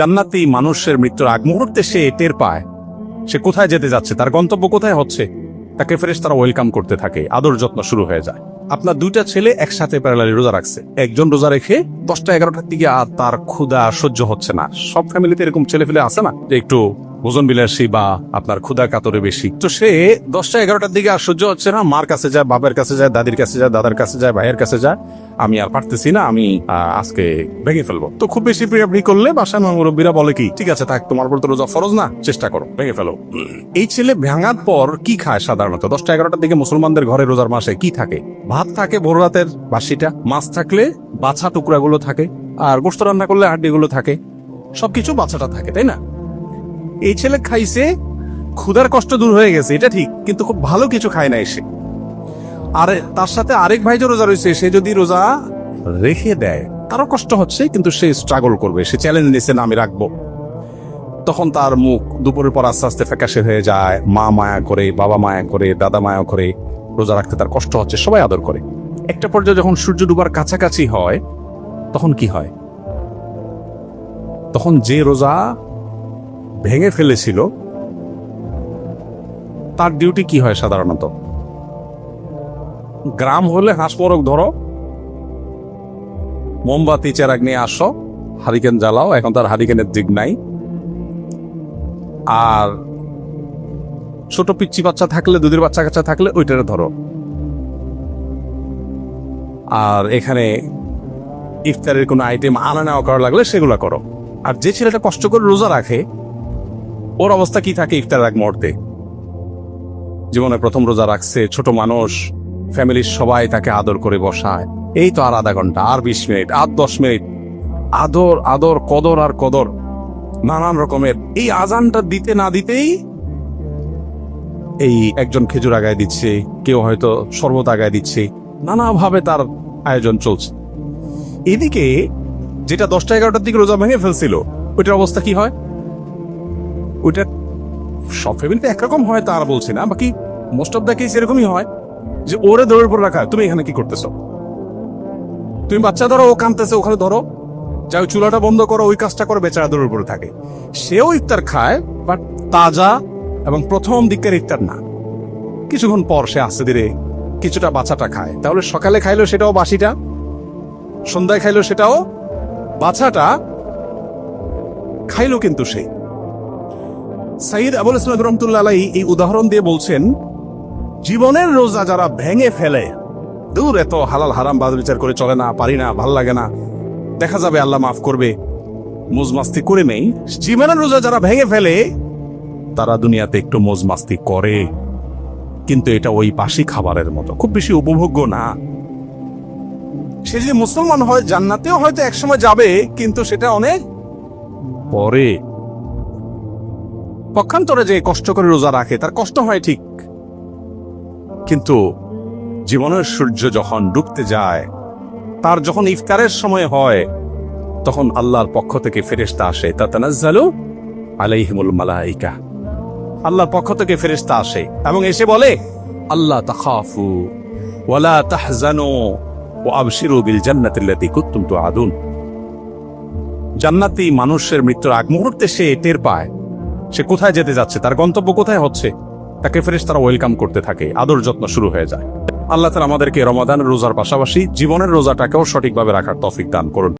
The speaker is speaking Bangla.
জান্নাতি মানুষের মৃত্যুর আগ মুহূর্তে সে টের পায় সে কোথায় যেতে যাচ্ছে, তার গন্তব্য কোথায় হচ্ছে। তাকে ফেরেশতারা ওয়েলকাম করতে থাকে, আদর যত্ন শুরু হয়ে যায়। আপনার দুইটা ছেলে একসাথে প্যারালালি রোজা রাখছে, একজন রোজা রেখে 10টা-11টার দিকে আর তার ক্ষুধা সহ্য হচ্ছে না। সব ফ্যামিলিতে এরকম ছেলে ফেলে আছে না, যে একটু ভোজন বিলাসী বা আপনার ক্ষুধা কাতরে বেশি। তো সে 10টা-11টার দিকে আর সহ্য হচ্ছে না, মার কাছে যায়, বাবার কাছে যায়, দাদির কাছে যায়, দাদার কাছে যায়, ভাইয়ের কাছে যায়, আমি আর পারতেছি না, আমি আজকে ভেঙে ফেলবো। তো খুব বেশি প্রিয়াপ্রি করলে বাসায় মুরব্বীরা বলে কি, ঠিক আছে থাক, তোমার উপর তো রোজা ফরজ না, চেষ্টা করো, ভেঙে ফেলো। এই ছেলে ভাঙার পর কি খায় সাধারণত? 10টা-11টার দিকে মুসলমানদের ঘরে রোজার মাসে কি থাকে? ভাত থাকে ভোর রাতের বাসিটা, মাছ থাকলে বাছা টুকরাগুলো থাকে, আর গোশত রান্না করলে হাড্ডিগুলো থাকে, সবকিছু বাছাটা থাকে, তাই না? এই ছেলে খাইছে, ক্ষুধার কষ্ট দূর হয়ে গেছে, এটা ঠিক, কিন্তু খুব ভালো কিছু খায় না এসে। আর তার সাথে আরেক ভাই যে রোজা রয়েছে, সে যদি রোজা রেখে দেয় তারও কষ্ট হচ্ছে, কিন্তু সে স্ট্রাগল করবে, সে চ্যালেঞ্জ নিয়েছে না আমি রাখবো। তখন তার মুখ দুপুরের পর আস্তে আস্তে ফ্যাকাশে হয়ে যায়, মা মায়া করে, বাবা মায়া করে, দাদা মায়া করে, রোজা রাখতে তার কষ্ট হচ্ছে, সবাই আদর করে। একটা পর্যায়ে যখন সূর্য ডুবার কাছাকাছি হয়, তখন কি হয়? তখন যে রোজা ভেঙে ফেলেছিল তার ডিউটি কি হয় সাধারণত? গ্রাম হলে হাঁস মোরগ ধরো, মোমবাতি চেরাগ নিয়ে আসো, হারিকেন জ্বালাও, এখন তার হারিকেনের দিক নাই। আর ছোট পিচ্চি বাচ্চা থাকলে, দুধের বাচ্চা কাচ্চা থাকলে ওইটারে ধরো। আর এখানে ইফতারের কোনো আইটেম আনা নেওয়া করা লাগলে সেগুলো করো। আর যে ছেলেটা কষ্ট করে রোজা রাখে, ওর অবস্থা কি থাকে ইফতার আগ মুহূর্তে? জীবনে প্রথম রোজা রাখছে, ছোট মানুষ, ফ্যামিলির সবাই তাকে আদর করে বসায়, এই তো আর আধা ঘন্টা, আর 20 মিনিট, আর 10 মিনিট, আদর আদর, কদর আর কদর, নানান রকমের। এই আজানটা দিতে না দিতেই এই একজন খেজুর আগায় দিচ্ছে, কেউ হয়তো শরবত আগায় দিচ্ছে, নানাভাবে তার আয়োজন চলছে। এদিকে যেটা 10টা-11টার দিকে রোজা ভেঙে ফেলছিল, ওইটার অবস্থা কি হয়? ওইটা সব ফ্যামিলিতে একরকম হয় তা আর বলছি না, বাকি মোস্ট অফ দ্য কেস এরকমই হয় যে ওরে দৌড়ের উপর রাখা, তুমি এখানে কি করতেছো? তুমি বাচ্চা ধরো, ও কাঁদতেছে, ওখানে ধরো, যাও চুলাটা বন্ধ করো, ওই কাজটা করে, বেচারা দৌড়ের উপরে থাকে। সেও ইফতার খায়, বাট তাজা এবং প্রথম দিকের ইফতার না, কিছুক্ষণ পর সে আস্তে ধীরে কিছুটা বাচ্চাটা খায়। তাহলে সকালে খাইলো সেটাও বাসিটা, সন্ধ্যায় খাইলো সেটাও বাচ্চাটা খাইলো। কিন্তু সে সাইয়্যিদ আবুল ইসলাম রহমাতুল্লাহ আলাইহি এই উদাহরণ দিয়ে বলছেন, জীবনের রোজা যারা ভেঙে ফেলে, দূর এত হালাল হারাম বাদ বিচার করে চলে না, পারি না, ভাল লাগে না, দেখা যাবে আল্লাহ মাফ করবে, মজমাস্তি করে নেই। জীবনের রোজা যারা ভেঙে ফেলে, তারা দুনিয়াতে একটু মজমাস্তি করে, কিন্তু এটা ওই বাসি খাবারের মতো, খুব বেশি উপভোগ্য না। সে যে মুসলমান হয়, জান্নাতেও হয়তো একসময় যাবে, কিন্তু সেটা অনেক পরে। পক্ষান্তরে যে কষ্ট করে রোজা রাখে, তার কষ্ট হয় ঠিক, কিন্তু জীবনের সূর্য যখন ডুবতে যায়, তার যখন ইফতারের সময় হয়, তখন আল্লাহর পক্ষ থেকে ফেরেশতা আসে, তাতানাজ্জালু আলাইহিমুল মালাইকা, আল্লাহর পক্ষ থেকে ফেরেশতা আসে এবং এসে বলে, আল্লাহ তাখাফু ওয়ালা তাহজানু ওয়া আবশিরু বিল জান্নাতিল্লাতী কুনতুম তুআদুন। জান্নাতি মানুষের মৃত্যুর আগ মুহূর্তে সে টের পায় সে কোথায় যেতে যাচ্ছে, তার গন্তব্য কোথায় হচ্ছে। তাকে ফেরেশতারা ওয়েলকাম করতে থাকে, আদর যত্ন শুরু হয়ে যায়। আল্লাহ তাআলা আমাদেরকে রমাদান রোজার পাশাপাশি জীবনের রোজাটাকেও সঠিকভাবে রাখার তৌফিক দান করুন।